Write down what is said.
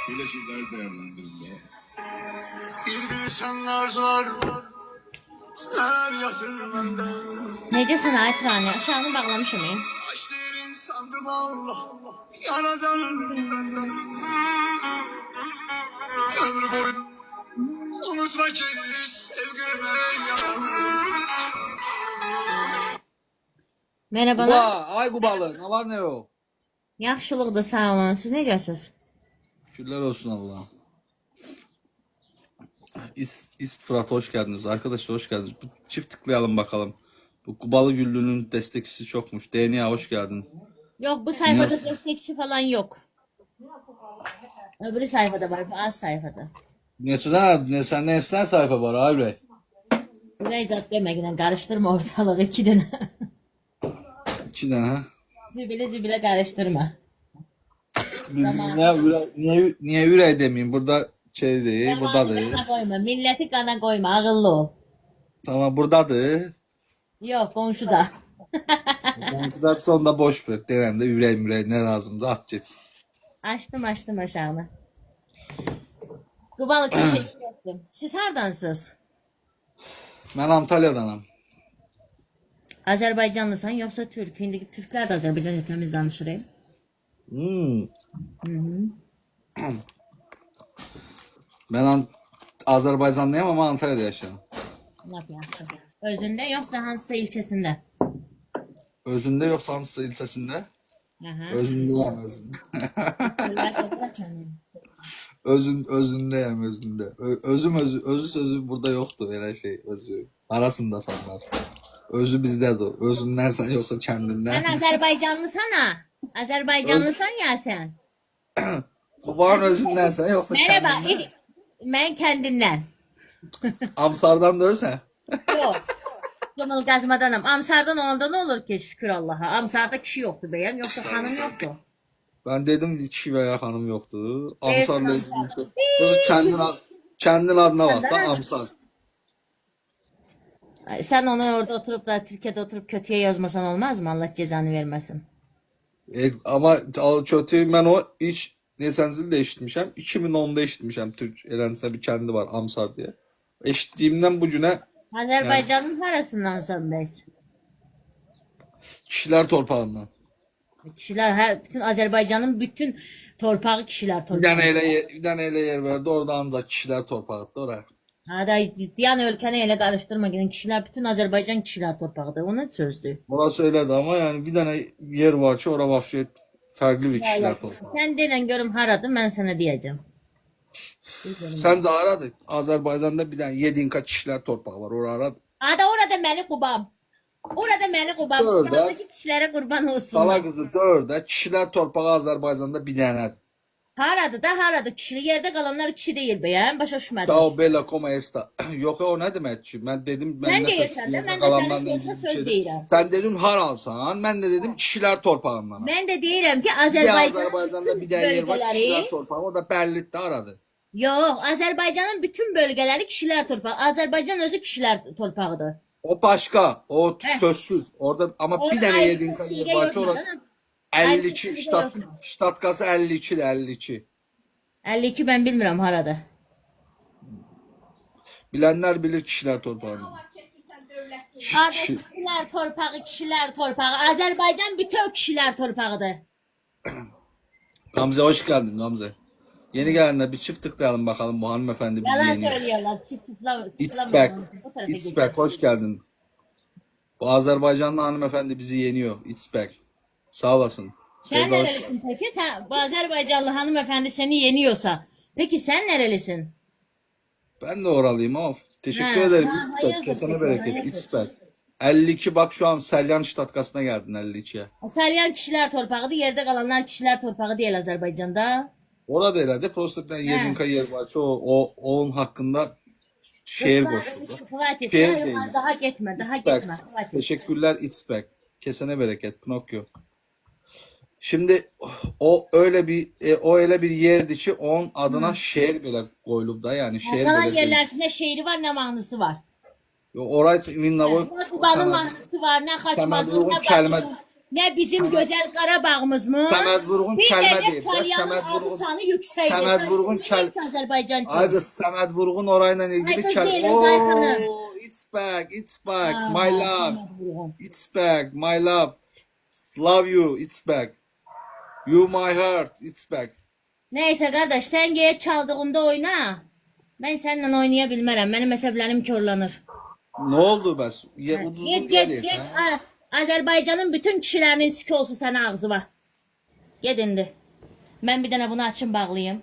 Bileşikleri değerlendirme. Bir insanlar zor, her yatırmanda. Necəsən ay Turanə? Aşağını bağlamışam ya. Açtı insandım Allah, yaradanım benden. Ömrü boyu unutma ki sevgilime yalan. Merhabalar. Kuba, ay Kubalı, ne var ne yok? Yaxşılıqdır, sağ olun. Siz necəsiz? Şükürler olsun Allah'a. Fırat hoş geldiniz. Arkadaşlar hoş geldiniz. Bu çift tıklayalım bakalım. Bu Kubalı Güllü'nün destekçisi çokmuş. DNA hoş geldin. Yok, bu sayfada Nasıl? destekçi falan yok. Öbürü sayfada var, bu az sayfada. Sen ne esner sayfa var abi? Burayı zat demek, karıştırma ortalığı iki tane. İki tane ha. Zibile karıştırma. Niye yüreği demeyeyim? Burada şey değil, buradadır. Kana koyma, milleti kana koyma, ağıllı ol. Tamam buradadır. Yok, komşuda. Komşular sonunda boş ver. Derende yüreğim ne lazımdı at geçsin. Açtım aşağını. Kubalı teşekkür ettim. Siz hardansınız? Ben Antalya'danım. Azerbaycanlısan yoksa Türk? İndiki Türkler de Azerbaycanca temiz danışır. Hmm. Ben Azerbaycanlıyım ama Antalya'da yaşıyorum. Ne yapıyorsun? Özünde yoksa Hansı ilçesinde? Özünde yok Sansı ilçesinde. Aha. Özündeyim özündeyim özünde. Özü sözü burada yoktu öyle şey özü. Arasında sanlar. Özü bizdedir. Özünden sen yoksa Sen kendinden. Azerbaycanlısana. Azerbaycanlısan ya sen. Babanın özünden sen yoksa Merhaba. kendinden. Ben kendinden. Amsardan dönse. Yok. Kımıl gazmadanım. Amsardan olanda ne olur ki şükür Allah'a. Amsarda kişi yoktu beyan. Yoksa hanım yoktu. Ben dedim kişi veya hanım yoktu. Evet, Amsar Amsar. Yoksa kendin adına bak da Amsar. Sen onu orada oturup da Türkiye'de oturup kötüye yazmasan olmaz mı? Allah cezanı vermesin. Ama kötü ben o hiç nesenzil de eşitmişim. 2010'da eşitmişim Türk elense bir kendi var Amsar diye. Eşittiğimden bu güne Azerbaycan'ın arasından sandeyiz. kişiler torpağından. Kişiler bütün Azerbaycan'ın bütün torpağı kişiler Bir torpağı. tane ele yer verdi orada ancak kişiler torpağıdı oraya. Hada diyan ülkeni ele karıştırma gidin. Kişiler bütün Azerbaycan kişiler torpağıdır. Onun sözdü. Orası söyledi ama yani bir tane yer var ki orada vahşet farklı bir kişiler torpağı. Sen denen görüm haradı ben sana diyeceğim. Sence aradı. Azerbaycan'da bir tane Yedinka kişiler torpağı var orada aradı. Ada orada beni kubam. Orada beni kubam. Orada. Oradaki kişilere kurban olsun. Sala kızı dörde kişiler torpağı Azerbaycan'da bir tane. Haradı. Kişili yerde kalanlar kişi değil be ya. Başa düşmedi. Dao bella como esta. Yok o ne demek ki? Ben dedim Sen de deyirsən də, mən də kalanlarla sənin ilgili sözünə bir söz şey. deyirəm. Sen dedin har alsan. Ben de dedim kişiler torpağından. Ben de deyirəm ki Bir Azerbaycan'da bir tane yer var kişiler torpağı. O da Berlit'te aradı. Yox, Azərbaycanın bütün bölgələri kişilər torpağı. Azərbaycan özü kişilər torpağıdır. O başka. O Heh. sözsüz. Orada ama bir Orada tane ayrı yediğin bir yer şey var ki yok, orada değil mi? 52 Ayrı bir şey ştat, yok. ştatkası 52 52. 52 ben bilmirəm harada. Bilenler bilir kişiler torpağını. Harada kişilər torpağı. Azərbaycan bütün kişilər torpağıdır. Gamze hoş geldin Gamze. Yeni gelenler bir çift tıklayalım bakalım bu hanımefendi bizi Yalan yeniyor. söylüyorlar. Çift It's back. It's back. Hoş geldin. Bu Azerbaycanlı hanımefendi bizi yeniyor. It's back. Sağ olasın. Sen Sevda hoş- nerelisin peki? Sen, bu Azerbaycanlı hanımefendi seni yeniyorsa. Peki sen nerelisin? Ben de oralıyım ama teşekkür Ha, ederim. ha, It's back. hayırdır Kesene peki, bereket. hayırdır. It's back. 52 bak şu an Selyan ştatkasına geldin 52'ye. Salyan kişilər torpağıdır. Yerde kalanlar kişilər torpağı değil Azerbaycan'da. Orada herhalde prospekten Yedinka yer var. Onun hakkında şehir koşuldu. Hıvat et. Şehir Hayır, değil. daha gitme. Daha It's back. gitme. Hıvat et. Teşekkürler It's back. Kesene bereket Pinokyo. Şimdi o öyle bir yerdi ki onun adına şehir bile koyulub da yani şehir Kalan bile. yerler ne şehri var ne mahnısı var. Orayı minna Ne Kubanın mahnısı var, ne Haçmaz'ın, ne kəlmə Ne bizim güzel Qarabağımız mı? Səməd Vurğun Bir kəlmə de deyib. Salyanın Səməd Vurğun. adı yüksekdir. Səməd Vurğun Azerbaycan Ay qız Səməd Vurğun orayla ilgili Ay qız kəlmə. deyilin, Zayxanım. Oh, it's back, my love. It's back, my love. Love you, it's back. You my heart, it's back. Neyse kardeş sen geç çaldığımda oyna. Ben seninle oynaya bilmərəm. Benim mezheplerim körlanır. Ne oldu bəs? Uduzluq Get yedir. at. Azerbaycan'ın bütün kişilərinin siki olsun sana ağzı var. Ged indi. Ben bir dənə bunu açım bağlayayım.